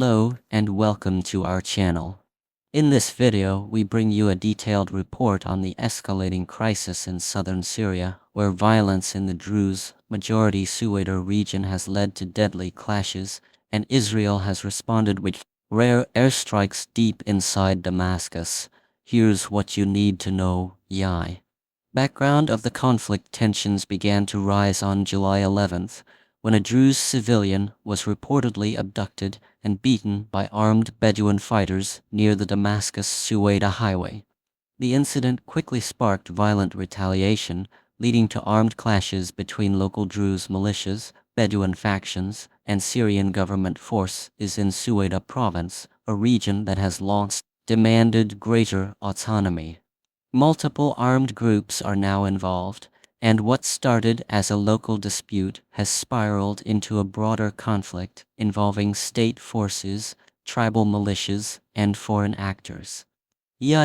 Hello and welcome to our channel. In this video, we bring you a detailed report on the escalating crisis in southern Syria, where violence in the Druze majority Suwaida region has led to deadly clashes, and Israel has responded with rare airstrikes deep inside Damascus. Here's what you need to know, Yai. Background of the conflict: tensions began to rise on July 11th, when a Druze civilian was reportedly abducted and beaten by armed Bedouin fighters near the Damascus-Suwaida highway. The incident quickly sparked violent retaliation, leading to armed clashes between local Druze militias, Bedouin factions, and Syrian government forces in Suwaida province, a region that has long demanded greater autonomy. Multiple armed groups are now involved, and what started as a local dispute has spiraled into a broader conflict involving state forces, tribal militias, and foreign actors.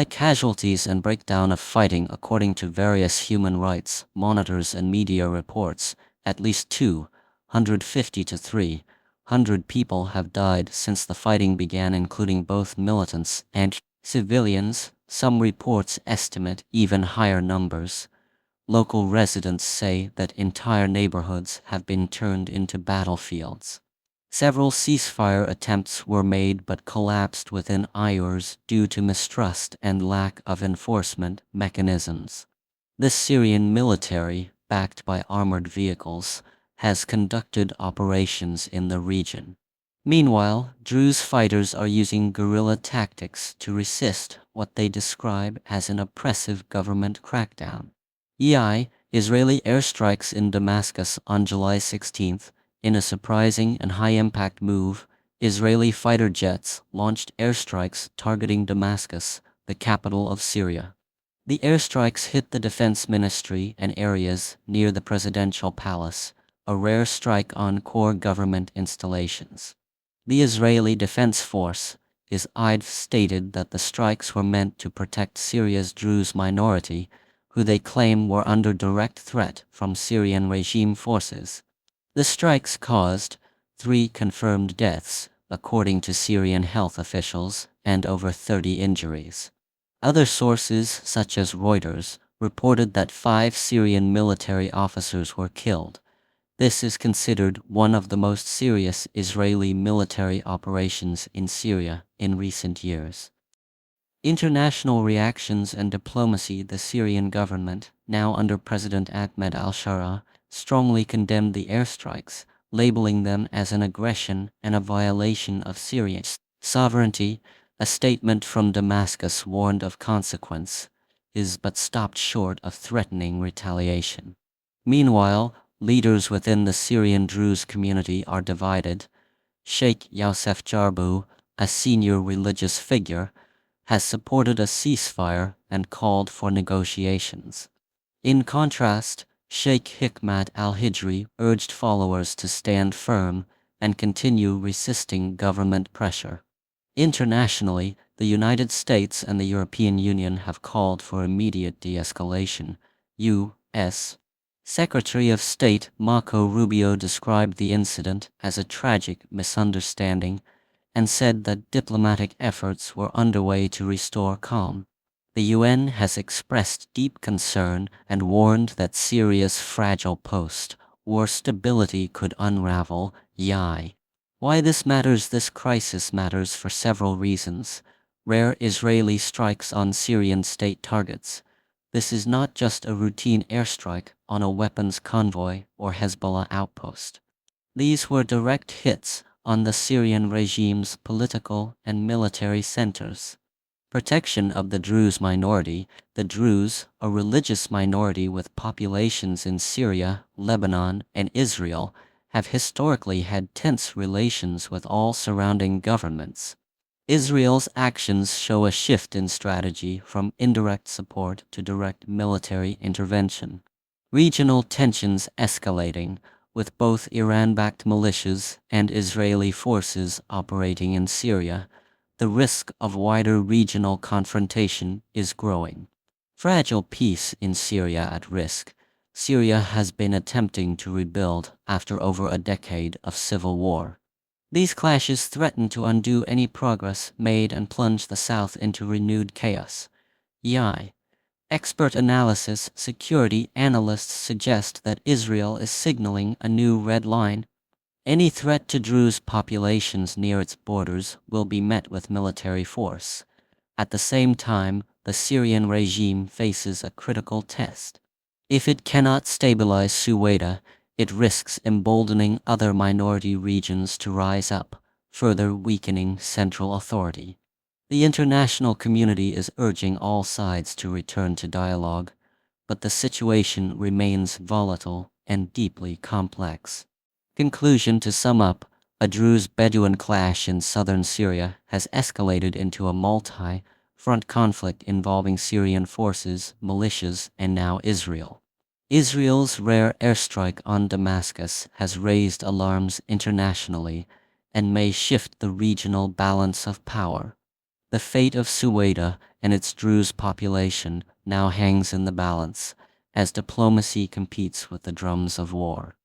Casualties and breakdown of fighting. According to various human rights monitors and media reports, at least 250 to 300 people have died since the fighting began, including both militants and civilians. Some reports estimate even higher numbers. Local residents say that entire neighborhoods have been turned into battlefields. Several ceasefire attempts were made but collapsed within hours due to mistrust and lack of enforcement mechanisms. The Syrian military, backed by armored vehicles, has conducted operations in the region. Meanwhile, Druze fighters are using guerrilla tactics to resist what they describe as an oppressive government crackdown. Israeli airstrikes in Damascus on July 16th. In a surprising and high-impact move, Israeli fighter jets launched airstrikes targeting Damascus, the capital of Syria. The airstrikes hit the defense ministry and areas near the presidential palace, a rare strike on core government installations. The Israeli Defense Force, IDF, stated that the strikes were meant to protect Syria's Druze minority, who they claim were under direct threat from Syrian regime forces. The strikes caused 3 confirmed deaths, according to Syrian health officials, and over 30 injuries. Other sources, such as Reuters, reported that 5 Syrian military officers were killed. This is considered one of the most serious Israeli military operations in Syria in recent years. International reactions and diplomacy. The Syrian government, now under President Ahmed al-Shara, strongly condemned the airstrikes, labeling them as an aggression and a violation of Syria's sovereignty. A statement from Damascus warned of consequences, but stopped short of threatening retaliation. Meanwhile, leaders within the Syrian Druze community are divided. Sheikh Youssef Jarboe, a senior religious figure, has supported a ceasefire and called for negotiations. In contrast, Sheikh Hikmat al-Hijri urged followers to stand firm and continue resisting government pressure. Internationally, the United States and the European Union have called for immediate de-escalation. U.S. Secretary of State Marco Rubio described the incident as a tragic misunderstanding and said that diplomatic efforts were underway to restore calm. The UN has expressed deep concern and warned that Syria's fragile post-war stability could unravel. Why this matters? This crisis matters for several reasons. Rare Israeli strikes on Syrian state targets. This is not just a routine airstrike on a weapons convoy or Hezbollah outpost. These were direct hits on the Syrian regime's political and military centers. Protection of the Druze minority. The Druze, a religious minority with populations in Syria, Lebanon, and Israel, have historically had tense relations with all surrounding governments. Israel's actions show a shift in strategy from indirect support to direct military intervention. Regional tensions escalating, with both Iran-backed militias and Israeli forces operating in Syria. The risk of wider regional confrontation is growing. Fragile peace in Syria at risk. Syria has been attempting to rebuild after over a decade of civil war. These clashes threaten to undo any progress made and plunge the South into renewed chaos. EI. Expert analysis. Security analysts suggest that Israel is signaling a new red line. Any threat to Druze populations near its borders will be met with military force. At the same time, the Syrian regime faces a critical test. If it cannot stabilize Suwaida, it risks emboldening other minority regions to rise up, further weakening central authority. The international community is urging all sides to return to dialogue, but the situation remains volatile and deeply complex. Conclusion. To sum up, a Druze-Bedouin clash in southern Syria has escalated into a multi-front conflict involving Syrian forces, militias, and now Israel. Israel's rare airstrike on Damascus has raised alarms internationally and may shift the regional balance of power. The fate of Suwaida and its Druze population now hangs in the balance as diplomacy competes with the drums of war.